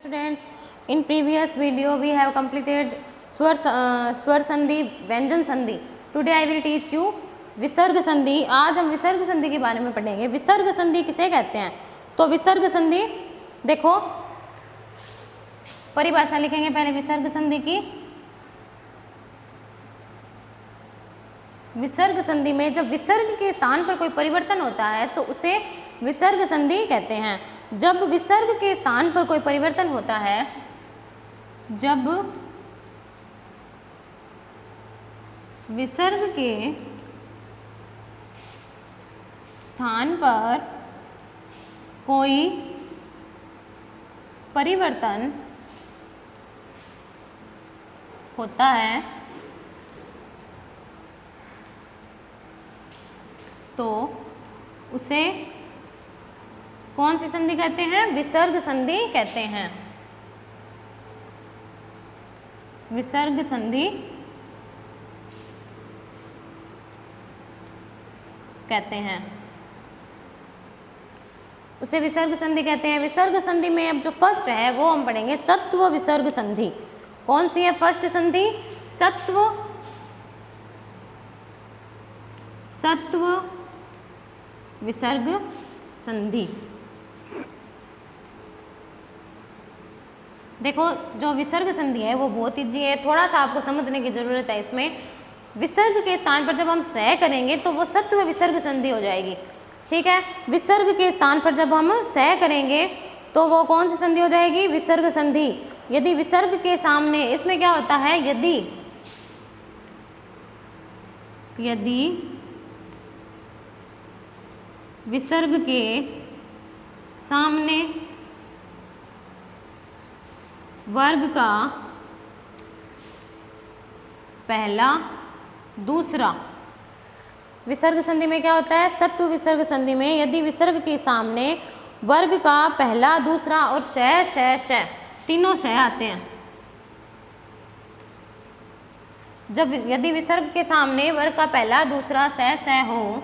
Students, in previous video we have completed स्वर संधि, व्यंजन संधि. Today I will teach you विसर्ग संधि. आज हम विसर्ग संधि के बारे में पढ़ेंगे. विसर्ग संधि किसे कहते हैं? तो विसर्ग संधि, देखो परिभाषा लिखेंगे पहले विसर्ग संधि की. विसर्ग संधि में जब विसर्ग के स्थान पर कोई परिवर्तन होता है तो उसे विसर्ग संधि कहते हैं. जब विसर्ग के स्थान पर कोई परिवर्तन होता है, जब विसर्ग के स्थान पर कोई परिवर्तन होता है तो उसे कौन सी संधि कहते हैं? विसर्ग संधि कहते हैं. विसर्ग संधि कहते हैं, उसे विसर्ग संधि कहते हैं. विसर्ग संधि में अब जो फर्स्ट है वो हम पढ़ेंगे सत्व विसर्ग संधि. कौन सी है फर्स्ट संधि? सत्व विसर्ग संधि. देखो जो विसर्ग संधि है वो बहुत ईजी है, थोड़ा सा आपको समझने की जरूरत है. इसमें विसर्ग के स्थान पर जब हम सह करेंगे तो वो सत्व विसर्ग संधि हो जाएगी. ठीक है, विसर्ग के स्थान पर जब हम सह करेंगे तो वो कौन सी संधि हो जाएगी? विसर्ग संधि. यदि विसर्ग के सामने, इसमें क्या होता है, यदि विसर्ग के सामने वर्ग का पहला दूसरा, विसर्ग संधि में क्या होता है? सत्व विसर्ग संधि में यदि विसर्ग के सामने वर्ग का पहला दूसरा और श तीनों श आते हैं. जब यदि विसर्ग के सामने वर्ग का पहला दूसरा स हो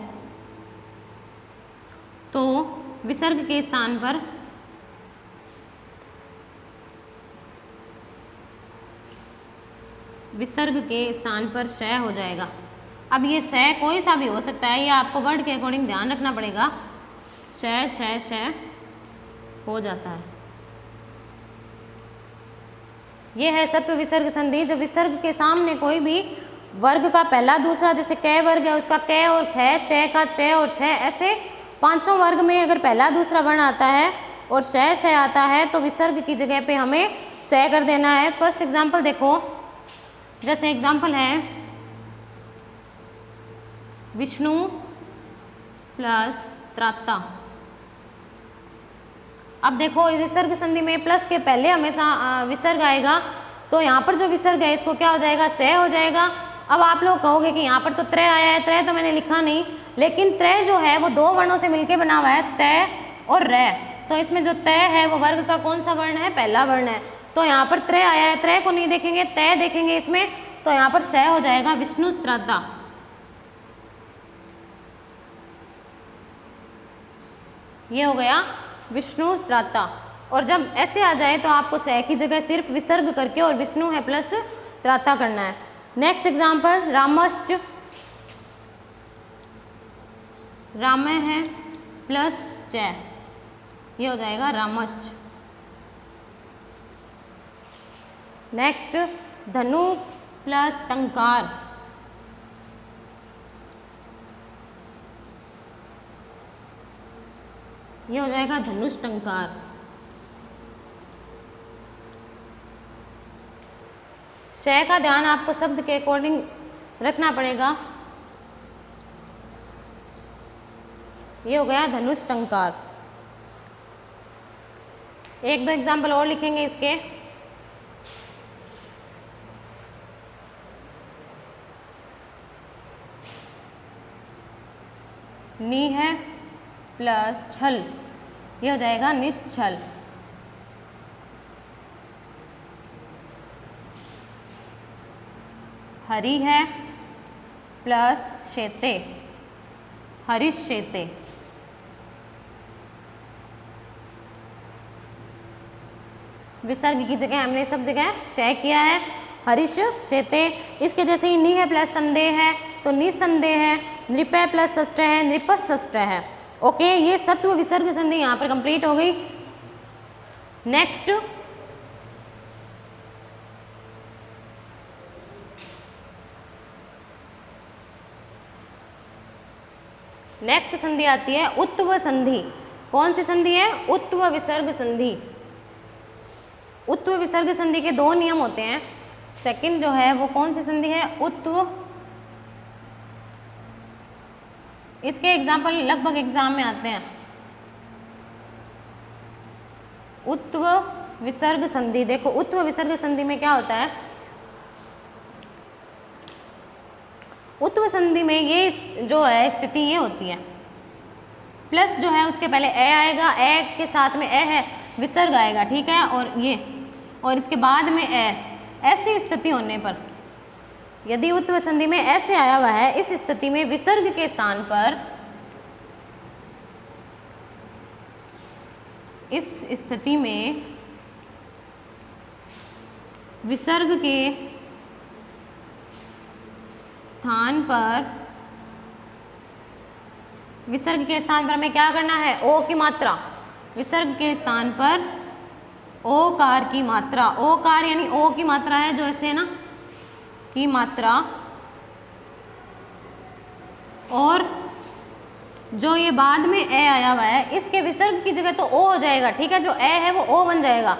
तो विसर्ग के स्थान पर श हो जाएगा. अब ये श कोई सा भी हो सकता है, ये आपको वर्ड के अकॉर्डिंग ध्यान रखना पड़ेगा. श हो जाता है. ये है सत्व विसर्ग संधि. जब विसर्ग के सामने कोई भी वर्ग का पहला दूसरा, जैसे क वर्ग है उसका क और ख, च का च और छ, ऐसे पांचों वर्ग में अगर पहला दूसरा वर्ण आता है और श आता है तो विसर्ग की जगह पे हमें स कर देना है. फर्स्ट एग्जाम्पल देखो, जैसे एग्जाम्पल है विष्णु प्लस त्राता. अब देखो विसर्ग संधि में प्लस के पहले हमेशा विसर्ग आएगा, तो यहाँ पर जो विसर्ग है इसको क्या हो जाएगा? श हो जाएगा. अब आप लोग कहोगे कि यहाँ पर तो त्रय आया है, त्रय तो मैंने लिखा नहीं, लेकिन त्रय जो है वो दो वर्णों से मिलके बना हुआ है, तय और रै. तो इसमें जो तय है वो वर्ग का कौन सा वर्ण है? पहला वर्ण है. तो यहाँ पर त्रय आया है, त्रय को नहीं देखेंगे, तय देखेंगे इसमें, तो यहाँ पर श हो जाएगा. विष्णु स्त्राता. ये हो गया विष्णु स्त्राता. और जब ऐसे आ जाए तो आपको स की जगह सिर्फ विसर्ग करके और विष्णु है प्लस त्राता करना है. Next example रामश्च. राम है प्लस च, ये हो जाएगा रामश्च. नेक्स्ट धनु प्लस टंकार. ये हो जाएगा धनुष टंकार. श का ध्यान आपको शब्द के अकॉर्डिंग रखना पड़ेगा. ये हो गया धनुष टंकार. एक दो एग्जाम्पल और लिखेंगे इसके. नी है प्लस छल, ये हो जाएगा निश्छल. हरि है प्लस शेते, हरिश्चेते। विसर्ग की जगह हमने सब जगह शय किया है। हरीश शेते, इसके जैसे ही नि है प्लस संदेह है तो निसंदेह है, नृपय प्लस षष्ठ है, नृपस षष्ठ है। ओके, ये सत्व विसर्ग संधि यहाँ पर कंप्लीट हो गई। नेक्स्ट संधि आती है उत्व संधि। कौन सी संधि है? उत्व विसर्ग संधि। उत्व विसर्ग संधि के दो नियम होते हैं। सेकंड जो है वो कौन सी संधि है? उत्व। इसके एग्जाम्पल लगभग एग्जाम में आते हैं। उत्व विसर्ग संधि, देखो उत्व विसर्ग संधि में क्या होता है? उत्व संधि में ये जो है स्थिति ये होती है, प्लस जो है उसके पहले ए आएगा, ए के साथ में ए है, विसर्ग आएगा, ठीक है, और इसके बाद में ए। ऐसी स्थिति होने पर, यदि उत्व संधि में ऐसे आया हुआ है, इस स्थिति में विसर्ग के स्थान पर, इस स्थिति में विसर्ग के स्थान पर, विसर्ग के स्थान पर हमें क्या करना है? ओ की मात्रा। विसर्ग के स्थान पर ओकार की मात्रा। ओकार यानी ओ की मात्रा है जो ऐसे है ना, की मात्रा, और जो ये बाद में ए आया हुआ है इसके विसर्ग की जगह तो ओ हो जाएगा, ठीक है, जो ए है वो ओ बन जाएगा।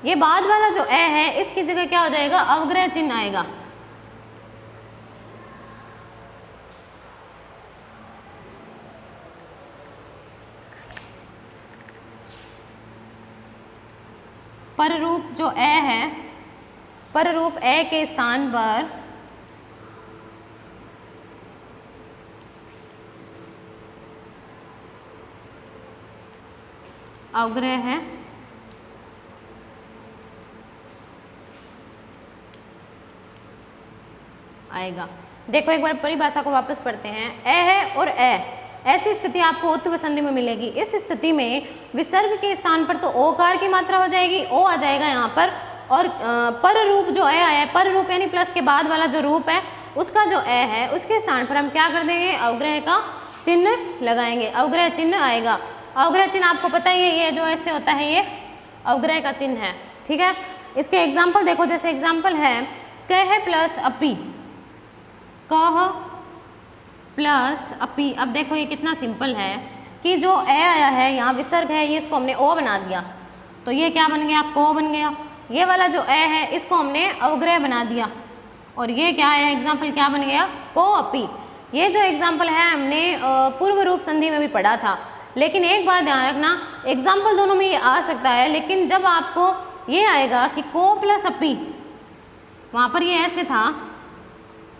ये बाद वाला जो ए है इसकी जगह क्या हो जाएगा? अवग्रह चिन्ह आएगा। पररूप जो ए है, पररूप ए के स्थान पर अवग्रह है, आएगा। देखो एक बार परिभाषा को वापस पढ़ते हैं। ए है और ए, ऐसी स्थिति आपको उत्व संधि में मिलेगी। इस स्थिति में विसर्ग के स्थान पर तो ओकार की मात्रा हो जाएगी, ओ आ जाएगा यहाँ पर, और पर रूप जो ए आया है, पर रूप यानी प्लस के बाद वाला जो रूप है उसका जो ए है उसके स्थान पर हम क्या कर देंगे? अवग्रह का चिन्ह लगाएंगे, अवग्रह चिन्ह आएगा। अवग्रह चिन्ह आपको पता ही है, ये जो ऐसे होता है ये अवग्रह का चिन्ह है, ठीक है। इसके एग्जाम्पल देखो, जैसे एग्जाम्पल है कह प्लस अपी, कह प्लस अपी। अब देखो ये कितना सिंपल है कि जो ए आया है यहाँ विसर्ग है, ये इसको हमने ओ बना दिया, तो ये क्या बन गया? को बन गया। ये वाला जो ए है इसको हमने अवग्रह बना दिया, और ये क्या है? एग्जाम्पल क्या बन गया? को अपी। ये जो एग्जाम्पल है हमने पूर्व रूप संधि में भी पढ़ा था, लेकिन एक बात ध्यान रखना, एग्जाम्पल दोनों में ये आ सकता है, लेकिन जब आपको ये आएगा कि को प्लस अपी, वहाँ पर ये ऐसे था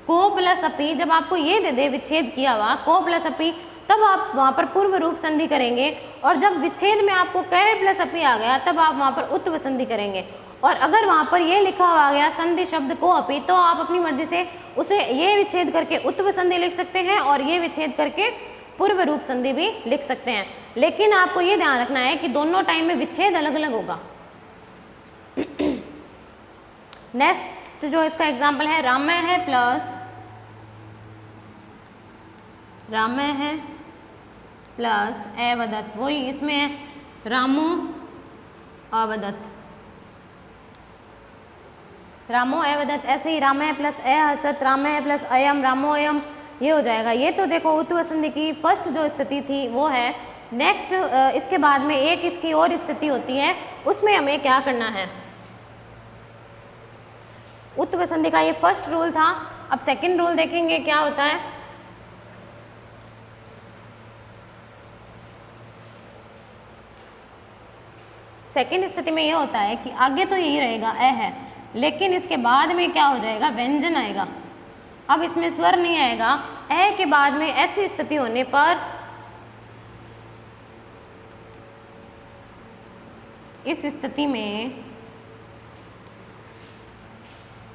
को प्लस अपी, जब आपको ये दे दे विच्छेद किया हुआ को प्लस अपी, तब आप वहाँ पर पूर्व रूप संधि करेंगे, और जब विच्छेद में आपको कह प्लस अपी आ गया तब आप वहाँ पर उत्व संधि करेंगे। और अगर वहाँ पर ये लिखा हुआ आ गया संधि शब्द को अपी, तो आप अपनी मर्जी से उसे ये विच्छेद करके उत्व संधि लिख सकते हैं और ये विच्छेद करके पूर्व रूप संधि भी लिख सकते हैं। लेकिन आपको ये ध्यान रखना है कि दोनों टाइम में विच्छेद अलग अलग होगा। नेक्स्ट जो इसका एग्जाम्पल है रामय है प्लस, रामय है प्लस अवदत्त, वही इसमें रामो अवदत्त, रामो अवदत्त, ऐसे ही रामय प्लस अहसत, रामय प्लस अयम, रामो अयम, ये हो जाएगा। ये तो देखो उत्व संधि की फर्स्ट जो स्थिति थी वो है। नेक्स्ट इसके बाद में एक इसकी और स्थिति होती है, उसमें हमें क्या करना है? उत्व संधि का ये फर्स्ट रूल था। अब सेकंड रूल देखेंगे क्या होता है। सेकंड स्थिति में ये होता है कि आगे तो यही रहेगा ए है, लेकिन इसके बाद में क्या हो जाएगा? व्यंजन आएगा। अब इसमें स्वर नहीं आएगा। ए के बाद में ऐसी स्थिति होने पर इस स्थिति में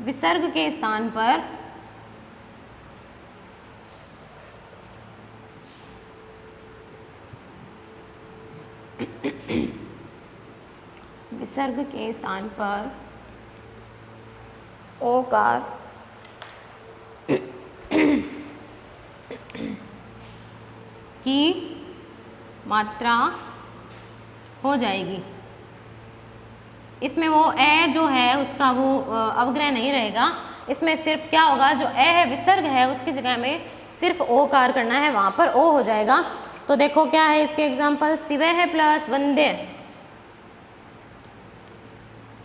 विसर्ग के स्थान पर विसर्ग के स्थान पर ओकार की मात्रा हो जाएगी। इसमें वो ए जो है उसका वो अवग्रह नहीं रहेगा, इसमें सिर्फ क्या होगा, जो ए है विसर्ग है उसकी जगह में सिर्फ ओकार करना है, वहाँ पर ओ हो जाएगा। तो देखो क्या है इसके एग्जाम्पल, शिवः है प्लस वंदे,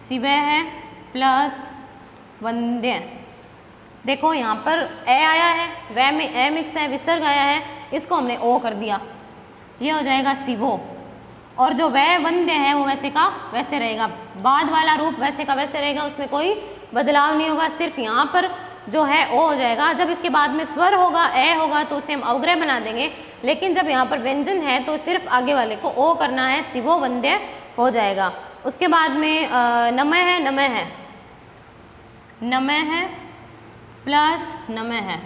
शिवः है प्लस वंदे। देखो यहाँ पर ए आया है, वह में ए मिक्स है, विसर्ग आया है, इसको हमने ओ कर दिया, ये हो जाएगा शिवो। और जो वह वंदे है वो वैसे का वैसे रहेगा, बाद वाला रूप वैसे का वैसे रहेगा, उसमें कोई बदलाव नहीं होगा, सिर्फ यहाँ पर जो है ओ हो जाएगा। जब इसके बाद में स्वर होगा, ए होगा, तो उसे हम अवग्रह बना देंगे, लेकिन जब यहाँ पर व्यंजन है तो सिर्फ आगे वाले को ओ करना है, शिवो वंदे हो जाएगा। उसके बाद में नमः है, नमः है, नमः है प्लस नमः है,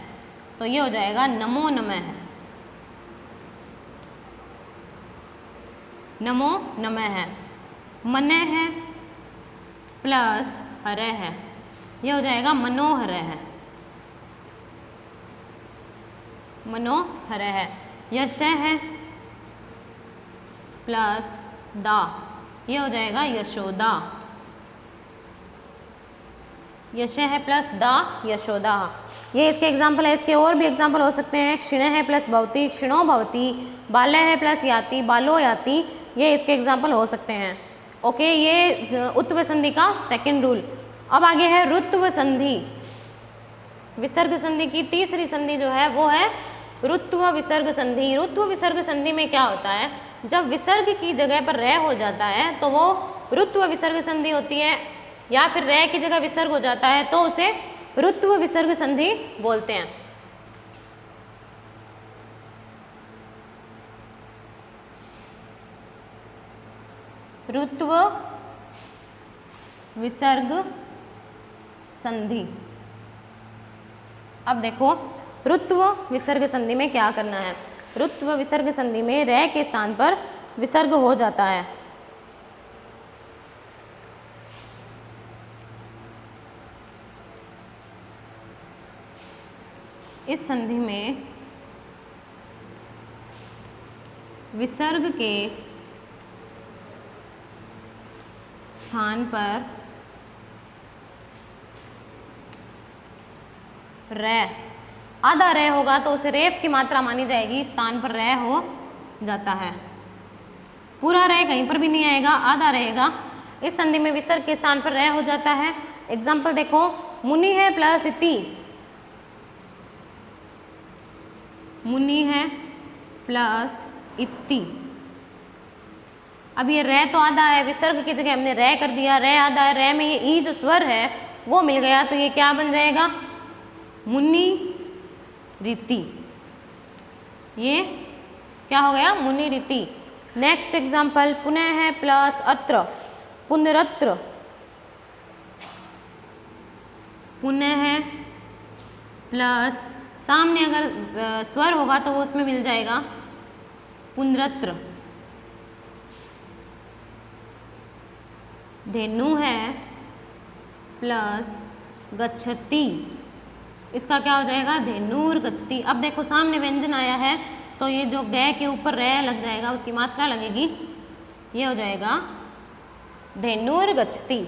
तो ये हो जाएगा नमो नमः है, नमो नमः है। मनः है प्लस हरः है, ये हो जाएगा मनोहरः है, मनोहरः है। यशः है प्लस दा, ये हो जाएगा यशोदा, यशः है प्लस दा यशोदा। ये इसके एग्जाम्पल है, इसके और भी एग्जाम्पल हो सकते हैं। क्षीणः है प्लस भवति, क्षीणो भवति, बालः है प्लस याति, बालो याति, ये इसके एग्जाम्पल हो सकते हैं। ओके, ये उत्व संधि का सेकंड रूल। अब आगे है ऋत्व संधि। विसर्ग संधि की तीसरी संधि जो है वो है ऋत्व विसर्ग संधि। ऋत्व विसर्ग संधि में क्या होता है, जब विसर्ग की जगह पर रह हो जाता है तो वो ऋत्व विसर्ग संधि होती है, या फिर रह की जगह विसर्ग हो जाता है तो उसे ऋत्व विसर्ग संधि बोलते हैं। ऋत्व विसर्ग संधि। अब देखो ऋत्व विसर्ग संधि में क्या करना है। ऋत्व विसर्ग संधि में रह के स्थान पर विसर्ग हो जाता है। इस संधि में विसर्ग के स्थान पर रह, आधा रह होगा तो उसे रेफ की मात्रा मानी जाएगी, स्थान पर रह हो जाता है। पूरा रह कहीं पर भी नहीं आएगा, आधा रहेगा। इस संधि में विसर्ग के स्थान पर रह हो जाता है। एग्जाम्पल देखो, मुनि है प्लस इति, मुनि है प्लस इति। अब ये रह तो आधा है, विसर्ग की जगह हमने रह कर दिया, रह आधा है, रह में ये ई जो स्वर है वो मिल गया, तो ये क्या बन जाएगा, मुनि रीति। ये क्या हो गया, मुनि रीति। नेक्स्ट एग्जाम्पल, पुनः है प्लस अत्र, पुनरत्र, पुनः है प्लस सामने अगर स्वर होगा तो वो उसमें मिल जाएगा पुनरत्र। धेनु है प्लस गच्छति, इसका क्या हो जाएगा, धेनुर गच्छति। अब देखो सामने व्यंजन आया है तो ये जो ग के ऊपर रह लग जाएगा, उसकी मात्रा लगेगी, ये हो जाएगा धेनुर गच्छति।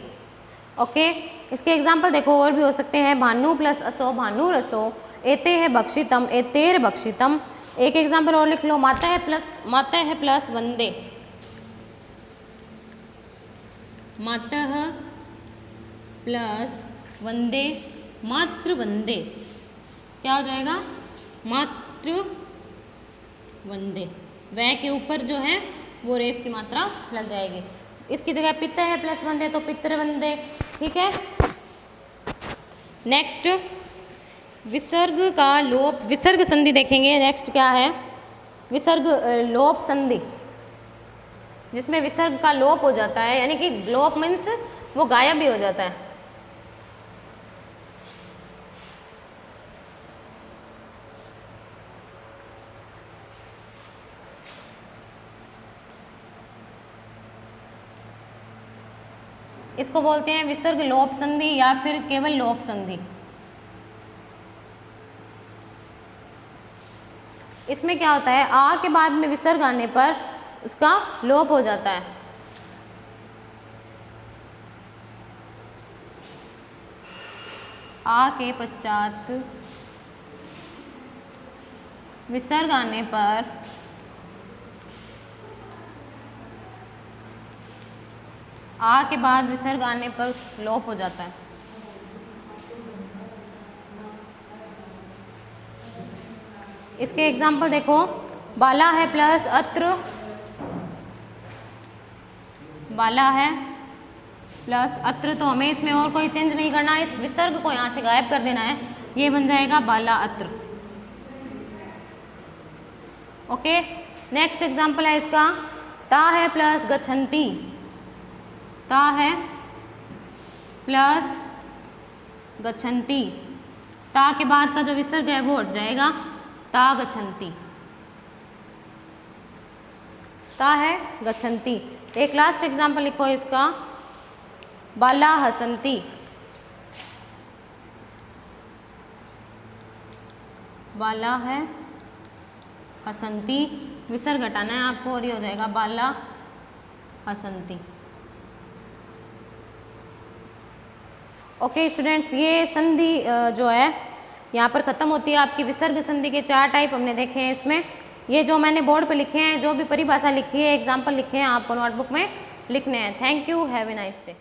ओके, इसके एग्जाम्पल देखो और भी हो सकते हैं। भानु प्लस असो, भानुर असो। एते है बक्षितम, एतेर बक्षितम। एक एग्जाम्पल और लिख लो, माता है प्लस वंदे, मातः प्लस वंदे, मातृ वंदे, क्या हो जाएगा, मातृ वंदे। वह के ऊपर जो है वो रेफ की मात्रा लग जाएगी। इसकी जगह पिता है प्लस वंदे तो पितृ वंदे। ठीक है, नेक्स्ट विसर्ग का लोप, विसर्ग संधि देखेंगे। नेक्स्ट क्या है, विसर्ग लोप संधि, जिसमें विसर्ग का लोप हो जाता है, यानी कि लोप मीन्स वो गायब भी हो जाता है। इसको बोलते हैं विसर्ग लोप संधि या फिर केवल लोप संधि। इसमें क्या होता है, आ के बाद में विसर्ग आने पर उसका लोप हो जाता है। आ के पश्चात विसर्ग आने पर आ के बाद विसर्ग आने पर लोप हो जाता है। इसके एग्जाम्पल देखो, बाला है प्लस अत्र, बाला है प्लस अत्र, तो हमें इसमें और कोई चेंज नहीं करना है, इस विसर्ग को यहाँ से गायब कर देना है, ये बन जाएगा बाला अत्र। ओके, नेक्स्ट एग्जाम्पल है इसका, ता है प्लस गच्छन्ति, ता है प्लस गच्छन्ति, ता के बाद का जो विसर्ग है वो हट जाएगा, ता गच्छन्ति, ता है गच्छन्ति। एक लास्ट एग्जाम्पल लिखो इसका, बाला हसन्ति, बाला है हसन्ति, विसर्ग हटाना है आपको और ये हो जाएगा बाला हसन्ति। ओके स्टूडेंट्स, ये संधि जो है यहाँ पर ख़त्म होती है। आपकी विसर्ग संधि के 4 टाइप हमने देखे हैं इसमें। ये जो मैंने बोर्ड पे लिखे हैं, जो भी परिभाषा लिखी है, एग्जाम्पल लिखे हैं, आपको नोटबुक में लिखने हैं। Thank you, have a nice day.